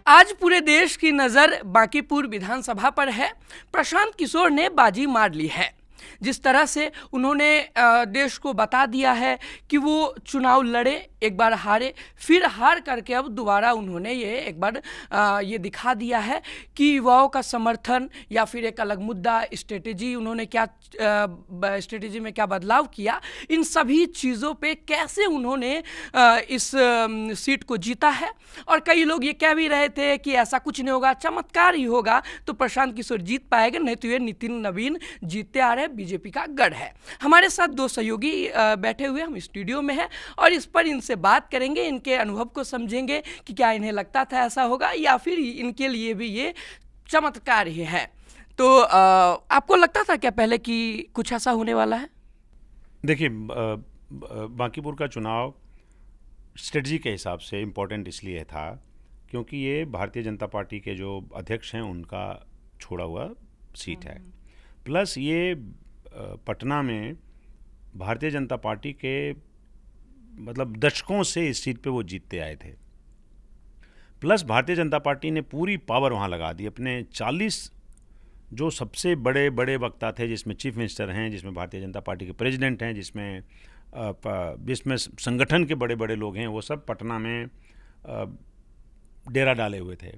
आज पूरे देश की नज़र बांकीपुर विधानसभा पर है। प्रशांत किशोर ने बाजी मार ली है। जिस तरह से उन्होंने देश को बता दिया है कि वो चुनाव लड़े, एक बार हारे, फिर हार करके अब दोबारा उन्होंने ये एक बार ये दिखा दिया है कि युवाओं का समर्थन या फिर एक अलग मुद्दा, स्ट्रेटेजी, उन्होंने क्या स्ट्रेटेजी में क्या बदलाव किया, इन सभी चीज़ों पे कैसे उन्होंने इस सीट को जीता है। और कई लोग ये कह भी रहे थे कि ऐसा कुछ नहीं होगा, चमत्कार ही होगा तो प्रशांत किशोर जीत पाएगा, नहीं तो ये नितिन नवीन जीतते आ रहे, बीजेपी का गढ़ है। हमारे साथ दो सहयोगी बैठे हुए हम स्टूडियो में हैं और इस पर इनसे बात करेंगे, इनके अनुभव को समझेंगे कि क्या इन्हें लगता था ऐसा होगा या फिर इनके लिए भी ये चमत्कार ही है। तो आपको लगता था क्या पहले कि कुछ ऐसा होने वाला है? देखिए, बांकीपुर का चुनाव स्ट्रेटजी के हिसाब से इम्पोर्टेंट इसलिए था क्योंकि ये भारतीय जनता पार्टी के जो अध्यक्ष हैं उनका छोड़ा हुआ सीट है। प्लस ये पटना में भारतीय जनता पार्टी के मतलब दशकों से इस सीट पे वो जीतते आए थे। प्लस भारतीय जनता पार्टी ने पूरी पावर वहाँ लगा दी। अपने 40 जो सबसे बड़े बड़े वक्ता थे, जिसमें चीफ मिनिस्टर हैं, जिसमें भारतीय जनता पार्टी के प्रेसिडेंट हैं, जिसमें संगठन के बड़े बड़े लोग हैं, वो सब पटना में डेरा डाले हुए थे।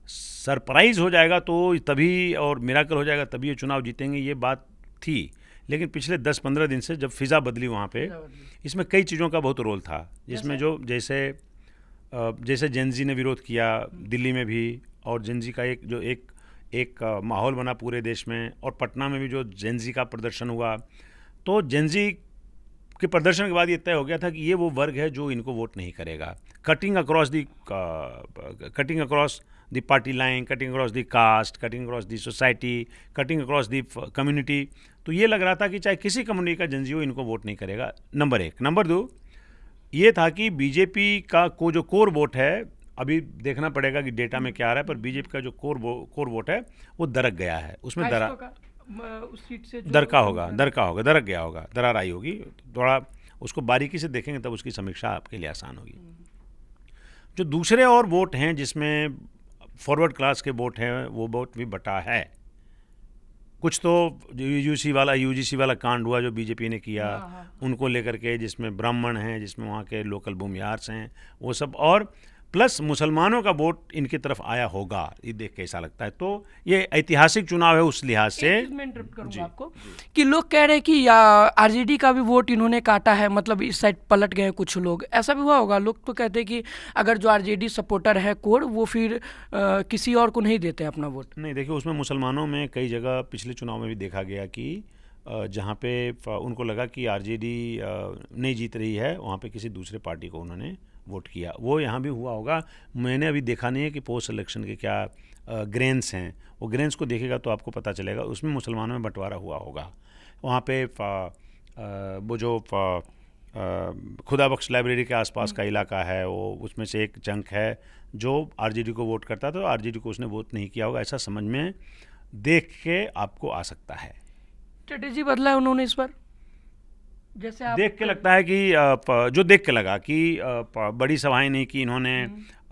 सरप्राइज़ हो जाएगा तो तभी, और मिराकल हो जाएगा तभी ये चुनाव जीतेंगे, ये बात थी। लेकिन पिछले 10-15 दिन से जब फिज़ा बदली वहाँ पे, इसमें कई चीज़ों का बहुत रोल था, जिसमें जो जैसे जेनजी ने विरोध किया दिल्ली में भी, और जेनजी का एक माहौल बना पूरे देश में, और पटना में भी जो जेनजी का प्रदर्शन हुआ, तो जेनजी के प्रदर्शन के बाद ये तय हो गया था कि ये वो वर्ग है जो इनको वोट नहीं करेगा। Cutting across the party line, cutting across the caste, cutting across the society, cutting across the community. तो ये लग रहा था कि चाहे किसी कम्युनिटी का जेनजी हो, इनको वोट नहीं करेगा, नंबर 1। नंबर 2 ये था कि बीजेपी का जो कोर वोट है, अभी देखना पड़ेगा कि डेटा में क्या आ रहा है, पर बीजेपी का जो कोर वोट है वो दरक गया है। उसमें दरक गया होगा, दरार आई होगी। थोड़ा उसको बारीकी से देखेंगे तब उसकी समीक्षा आपके लिए आसान होगी। जो दूसरे और वोट हैं जिसमें फॉरवर्ड क्लास के वोट हैं, वो वोट भी बटा है। कुछ तो यूजीसी वाला कांड हुआ जो बीजेपी ने किया, उनको लेकर के, जिसमें ब्राह्मण हैं, जिसमें वहाँ के लोकल भूमिहार्स हैं, वो सब, और प्लस मुसलमानों का वोट इनकी तरफ आया होगा, ये देख के ऐसा लगता है। तो ये ऐतिहासिक चुनाव है उस लिहाज से। मैं इंटरप्ट करूंगा आपको कि लोग कह रहे हैं कि आरजेडी का भी वोट इन्होंने काटा है, मतलब इस साइड पलट गए कुछ लोग, ऐसा भी हुआ होगा। लोग तो कहते हैं कि अगर जो आरजेडी सपोर्टर है कोर, वो फिर किसी और को नहीं देते अपना वोट। नहीं, देखिए, उसमें मुसलमानों में कई जगह पिछले चुनाव में भी देखा गया कि जहाँ पे उनको लगा कि आरजेडी नहीं जीत रही है, वहाँ पे किसी दूसरे पार्टी को उन्होंने वोट किया। वो यहाँ भी हुआ होगा। मैंने अभी देखा नहीं है कि पोस्ट इलेक्शन के क्या ग्रेन्स हैं, वो ग्रेन्स को देखेगा तो आपको पता चलेगा, उसमें मुसलमानों में बंटवारा हुआ होगा। वहाँ पे वो जो खुदा बख्श लाइब्रेरी के आसपास का इलाका है, वो उसमें से एक चंक है जो आरजेडी को वोट करता था, तो आरजेडी को उसने वोट नहीं किया होगा। ऐसा समझ में देख के आपको आ सकता है। स्ट्रेटेजी बदला है उन्होंने इस बार, जैसे आप देख के लगता है कि जो देख के लगा कि बड़ी सभाएं नहीं की इन्होंने,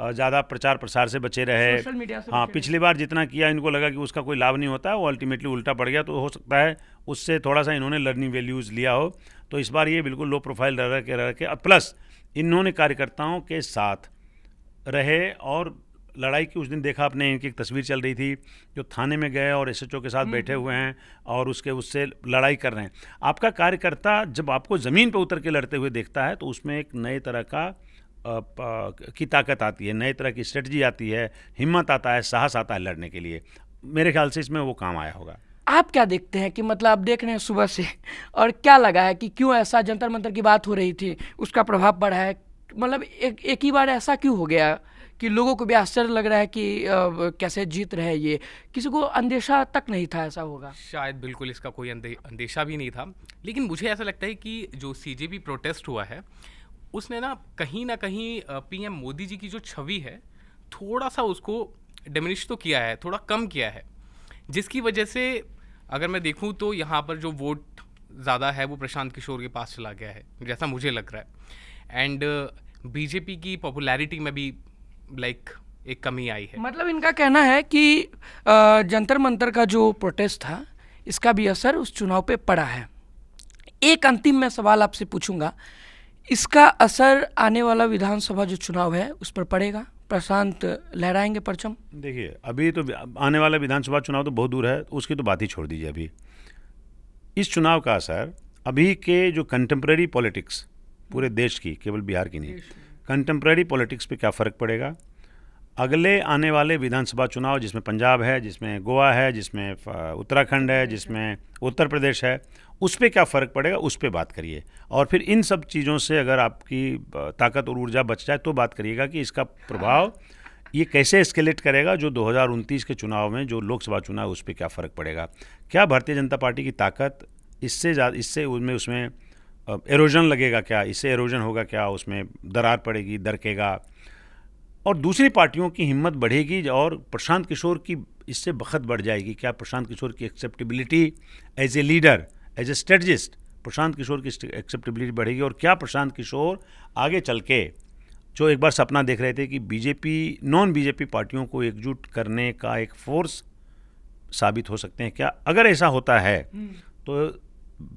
ज़्यादा प्रचार प्रसार से बचे रहे। सोशल मीडिया से हाँ, पिछली बार जितना किया इनको लगा कि उसका कोई लाभ नहीं होता है, वो अल्टीमेटली उल्टा पड़ गया। तो हो सकता है उससे थोड़ा सा इन्होंने लर्निंग वैल्यूज़ लिया हो। तो इस बार ये बिल्कुल लो प्रोफाइल रह के प्लस इन्होंने कार्यकर्ताओं के साथ रहे, और लड़ाई की उस दिन देखा आपने, इनकी एक तस्वीर चल रही थी जो थाने में गए और एसएचओ के साथ बैठे हुए हैं और उससे लड़ाई कर रहे हैं। आपका कार्यकर्ता जब आपको ज़मीन पर उतर के लड़ते हुए देखता है तो उसमें एक नए तरह की ताकत आती है, नए तरह की स्ट्रेटजी आती है, हिम्मत आता है, साहस आता है लड़ने के लिए। मेरे ख्याल से इसमें वो काम आया होगा। आप क्या देखते हैं कि मतलब आप देख रहे हैं सुबह से, और क्या लगा है कि क्यों ऐसा, जंतर मंतर की बात हो रही थी, उसका प्रभाव पड़ा है, मतलब एक ही बार ऐसा क्यों हो गया कि लोगों को भी आश्चर्य लग रहा है कि कैसे जीत रहे हैं ये? किसी को अंदेशा तक नहीं था ऐसा होगा। शायद बिल्कुल इसका कोई अंदेशा भी नहीं था। लेकिन मुझे ऐसा लगता है कि जो सीजेपी प्रोटेस्ट हुआ है, उसने ना कहीं पीएम मोदी जी की जो छवि है, थोड़ा सा उसको डिमिनिश तो किया है, थोड़ा कम किया है, जिसकी वजह से अगर मैं देखूं तो यहाँ पर जो वोट ज़्यादा है वो प्रशांत किशोर के पास चला गया है, जैसा मुझे लग रहा है। एंड बीजेपी की पॉपुलैरिटी में भी एक कमी आई है। मतलब इनका कहना है कि जंतर मंतर का जो प्रोटेस्ट था इसका भी असर उस चुनाव पे पड़ा है। एक अंतिम मैं सवाल आपसे पूछूंगा, इसका असर आने वाला विधानसभा जो चुनाव है उस पर पड़ेगा? प्रशांत लहराएंगे परचम? देखिए, अभी तो आने वाला विधानसभा चुनाव तो बहुत दूर है, उसकी तो बात ही छोड़ दीजिए। अभी इस चुनाव का असर अभी के जो कंटेम्प्रेरी पॉलिटिक्स पूरे देश की, केवल बिहार की नहीं, कंटेम्प्रेरी पॉलिटिक्स पे क्या फ़र्क पड़ेगा, अगले आने वाले विधानसभा चुनाव जिसमें पंजाब है, जिसमें गोवा है, जिसमें उत्तराखंड है, जिसमें उत्तर प्रदेश है, उस पर क्या फ़र्क पड़ेगा, उस पर बात करिए। और फिर इन सब चीज़ों से अगर आपकी ताकत और ऊर्जा बच जाए तो बात करिएगा कि इसका प्रभाव ये कैसे एस्केलेट करेगा जो 2029 के चुनाव में जो लोकसभा चुनाव उस पर क्या फ़र्क पड़ेगा। क्या भारतीय जनता पार्टी की ताकत इससे ज़्यादा, इससे उसमें एरोजन लगेगा क्या, इससे एरोजन होगा क्या, उसमें दरार पड़ेगी, दरकेगा, और दूसरी पार्टियों की हिम्मत बढ़ेगी और प्रशांत किशोर की इससे बखत बढ़ जाएगी। क्या प्रशांत किशोर की acceptability as a leader, as a strategist, Prashant Kishor की एक्सेप्टेबिलिटी बढ़ेगी? और क्या प्रशांत किशोर आगे चल के जो एक बार सपना देख रहे थे कि बीजेपी नॉन बीजेपी पार्टियों को एकजुट करने का एक फोर्स साबित हो सकते हैं? क्या अगर ऐसा होता है तो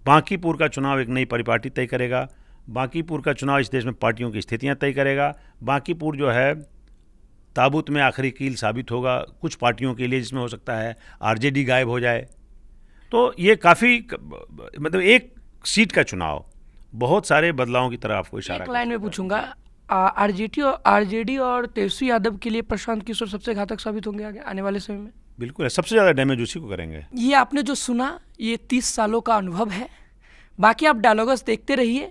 बांकीपुर का चुनाव एक नई परिपाटी तय करेगा। बांकीपुर का चुनाव इस देश में पार्टियों की स्थितियां तय करेगा। बांकीपुर जो है ताबूत में आखिरी कील साबित होगा कुछ पार्टियों के लिए, जिसमें हो सकता है आरजेडी गायब हो जाए। तो ये काफ़ी, मतलब एक सीट का चुनाव बहुत सारे बदलावों की तरफ आपको इशारा। एक लाइन में पूछूंगा, आरजेडी और तेजस्वी यादव के लिए प्रशांत किशोर सबसे घातक साबित होंगे आगे आने वाले समय में? बिल्कुल है, सबसे ज़्यादा डैमेज उसी को करेंगे। ये आपने जो सुना ये 30 सालों का अनुभव है। बाकी आप डायलॉग्स देखते रहिए,